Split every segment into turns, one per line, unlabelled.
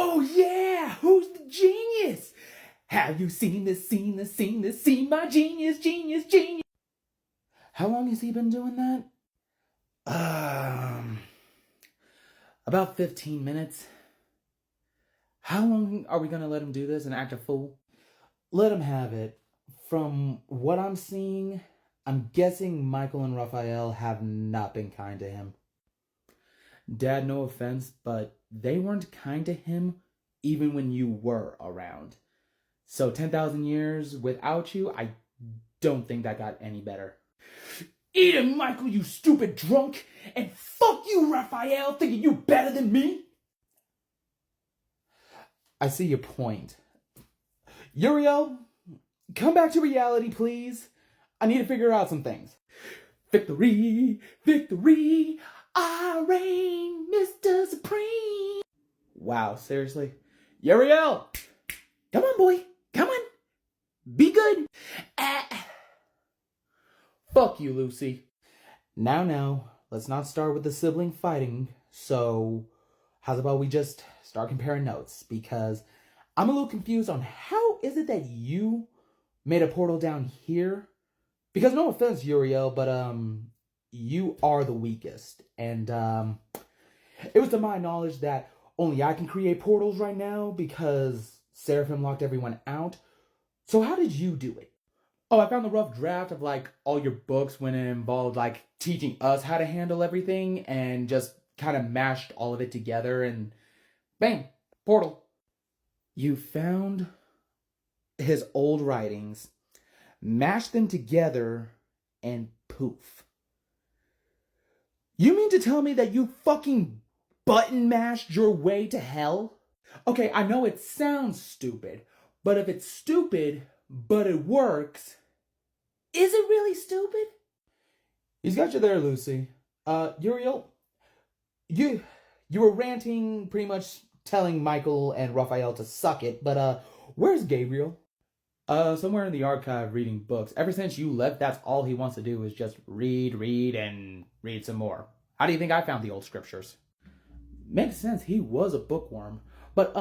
Oh yeah, who's the genius? Have you seen this, seen my genius, genius? How long has he been doing that? About 15 minutes. How long are we gonna let him do this and act a fool? Let him have it. From what I'm seeing, I'm guessing Michael and Raphael have not been kind to him. Dad, no offense, but they weren't kind to him even when you were around. So 10,000 years without you, I don't think that got any better. Eat it, Michael, you stupid drunk! And fuck you, Raphael, thinking you better than me! I see your point. Uriel, come back to reality, please. I need to figure out some things. Victory, victory, I reign, Mr. Supreme. Wow, seriously? Uriel! Come on, boy. Come on. Be good. Fuck you, Lucy. Now, let's not start with the sibling fighting. So, how's about we just start comparing notes? Because I'm a little confused on how is it that you made a portal down here? Because no offense, Uriel, but you are the weakest. And it was to my knowledge that only I can create portals right now because Seraphim locked everyone out. So how did you do it? Oh, I found the rough draft of like all your books when it involved like teaching us how to handle everything and just kind of mashed all of it together and bang, portal. You found his old writings, mashed them together, and poof. You mean to tell me that you fucking button mashed your way to hell? Okay, I know it sounds stupid, but if it's stupid, but it works, is it really stupid? He's got you there, Lucy. Uriel, you were ranting, pretty much telling Michael and Raphael to suck it, but where's Gabriel? Somewhere in the archive reading books. Ever since you left, that's all he wants to do is just read, and read some more. How do you think I found the old scriptures? Makes sense, he was a bookworm. But,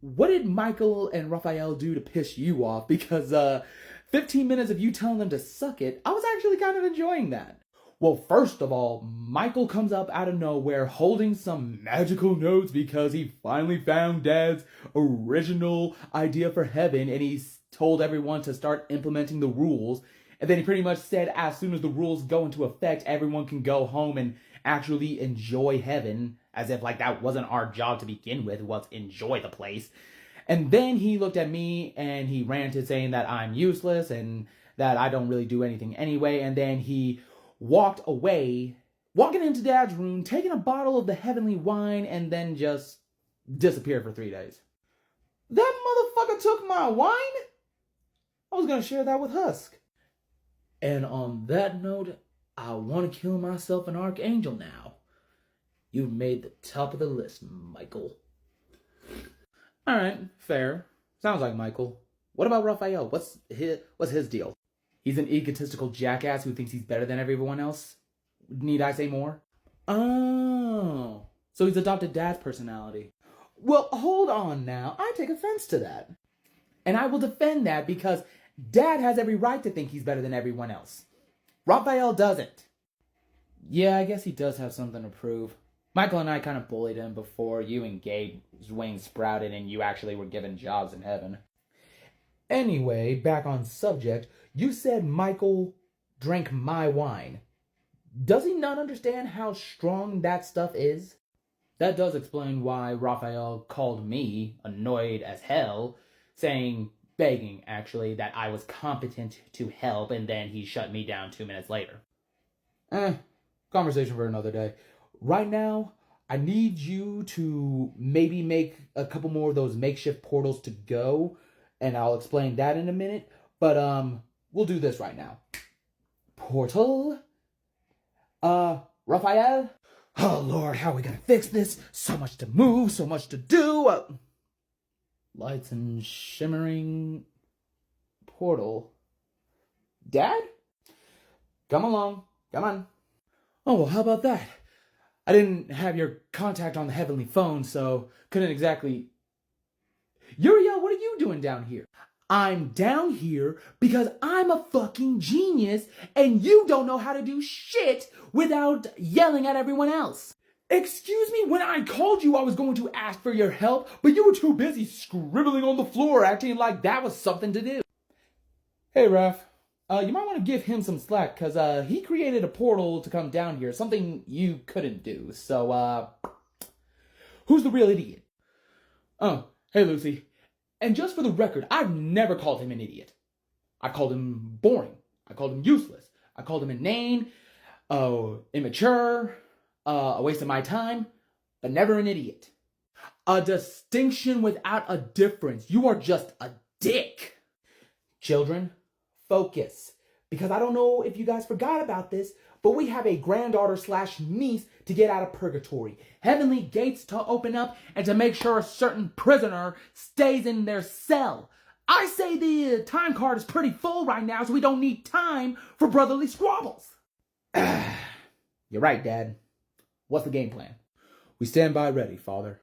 what did Michael and Raphael do to piss you off? Because, 15 minutes of you telling them to suck it, I was actually kind of enjoying that. Well, first of all, Michael comes up out of nowhere holding some magical notes because he finally found Dad's original idea for heaven and he's told everyone to start implementing the rules. And then he pretty much said as soon as the rules go into effect, everyone can go home and actually enjoy heaven, as if like that wasn't our job to begin with, was enjoy the place. And then he looked at me and he ranted saying that I'm useless and that I don't really do anything anyway. And then he walked away, walking into Dad's room, taking a bottle of the heavenly wine, and then just disappeared for 3 days. That motherfucker took my wine? I was gonna share that with Husk. And on that note, I want to kill myself an archangel now. You've made the top of the list, Michael. Alright, fair. Sounds like Michael. What about Raphael? What's his deal? He's an egotistical jackass who thinks he's better than everyone else? Need I say more? Oh, so he's adopted Dad's personality. Well, hold on now. I take offense to that. And I will defend that because Dad has every right to think he's better than everyone else. Raphael doesn't. Yeah, I guess he does have something to prove. Michael and I kind of bullied him before you and Gabe's wings sprouted and you actually were given jobs in heaven. Anyway, back on subject, you said Michael drank my wine. Does he not understand how strong that stuff is? That does explain why Raphael called me annoyed as hell, begging actually, that I was competent to help, and then he shut me down 2 minutes later. Conversation for another day. Right now, I need you to maybe make a couple more of those makeshift portals to go, and I'll explain that in a minute, but we'll do this right now. Portal? Raphael? Oh Lord, how are we gonna fix this? So much to move, so much to do. Lights and shimmering portal. Dad? Come along, come on. Oh, well, how about that? I didn't have your contact on the heavenly phone, so couldn't exactly Uriel, what are you doing down here? I'm down here because I'm a fucking genius and you don't know how to do shit without yelling at everyone else. Excuse me, when I called you, I was going to ask for your help, but you were too busy scribbling on the floor, acting like that was something to do. Hey, Raph. You might want to give him some slack, because he created a portal to come down here, something you couldn't do. So, who's the real idiot? Oh, hey, Lucy. And just for the record, I've never called him an idiot. I called him boring. I called him useless. I called him inane, immature, a waste of my time, but never an idiot. A distinction without a difference. You are just a dick. Children, focus. Because I don't know if you guys forgot about this, but we have a granddaughter/niece to get out of purgatory. Heavenly gates to open up and to make sure a certain prisoner stays in their cell. I say the time card is pretty full right now, so we don't need time for brotherly squabbles. You're right, Dad. What's the game plan? We stand by ready, Father.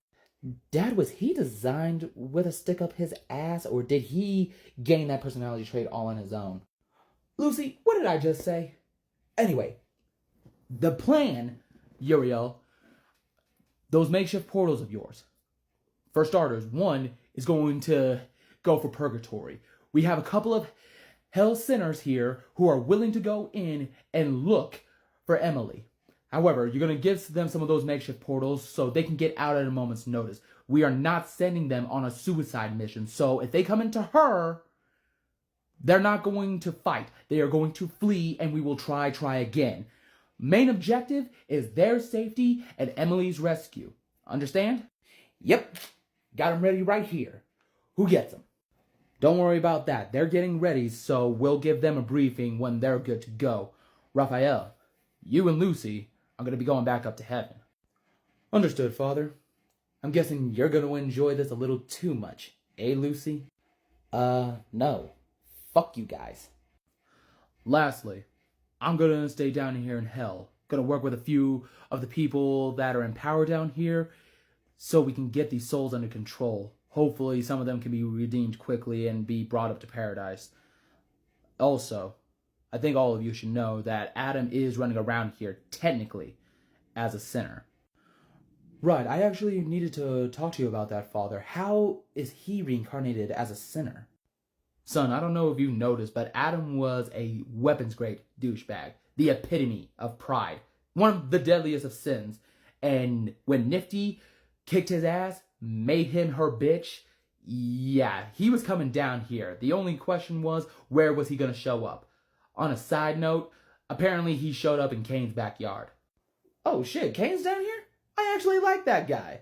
Dad, was he designed with a stick up his ass, or did he gain that personality trait all on his own? Lucy, what did I just say? Anyway, the plan, Uriel, those makeshift portals of yours. For starters, one is going to go for purgatory. We have a couple of hell sinners here who are willing to go in and look for Emily. However, you're going to give them some of those makeshift portals so they can get out at a moment's notice. We are not sending them on a suicide mission. So if they come into her, they're not going to fight. They are going to flee, and we will try again. Main objective is their safety and Emily's rescue. Understand? Yep. Got them ready right here. Who gets them? Don't worry about that. They're getting ready, so we'll give them a briefing when they're good to go. Raphael, you and Lucy are going to be going back up to heaven. Understood, Father. I'm guessing you're going to enjoy this a little too much. Eh, Lucy? No. Fuck you guys. Lastly, I'm going to stay down here in hell. Going to work with a few of the people that are in power down here so we can get these souls under control. Hopefully some of them can be redeemed quickly and be brought up to paradise. Also, I think all of you should know that Adam is running around here, technically, as a sinner. Right, I actually needed to talk to you about that, Father. How is he reincarnated as a sinner? Son, I don't know if you noticed, but Adam was a weapons-grade douchebag. The epitome of pride. One of the deadliest of sins. And when Nifty kicked his ass, made him her bitch, yeah, he was coming down here. The only question was, where was he going to show up? On a side note, apparently he showed up in Kane's backyard. Oh shit, Kane's down here? I actually like that guy.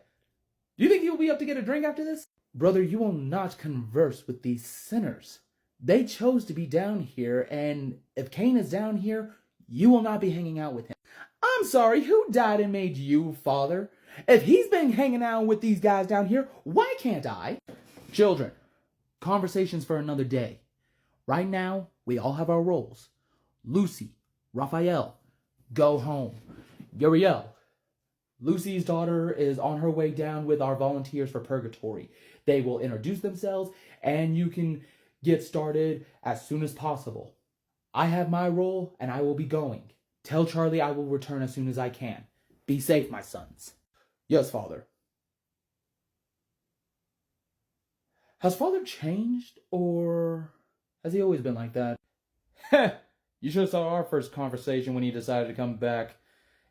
Do you think he'll be up to get a drink after this? Brother, you will not converse with these sinners. They chose to be down here, and if Kane is down here, you will not be hanging out with him. I'm sorry, who died and made you, Father? If he's been hanging out with these guys down here, why can't I? Children, conversations for another day. Right now, we all have our roles. Lucy, Raphael, go home. Uriel, Lucy's daughter is on her way down with our volunteers for purgatory. They will introduce themselves, and you can get started as soon as possible. I have my role, and I will be going. Tell Charlie I will return as soon as I can. Be safe, my sons. Yes, Father. Has Father changed, or has he always been like that? Heh, you should have saw our first conversation when he decided to come back.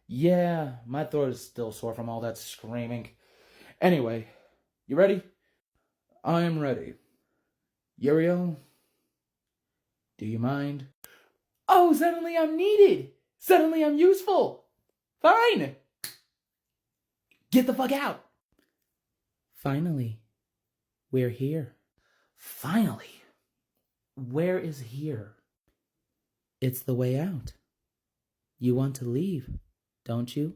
Yeah, my throat is still sore from all that screaming. Anyway, you ready? I am ready. Uriel, do you mind? Oh, suddenly I'm needed. Suddenly I'm useful. Fine. Get the fuck out. Finally, we're here. Finally. Where is here? It's the way out. You want to leave, don't you?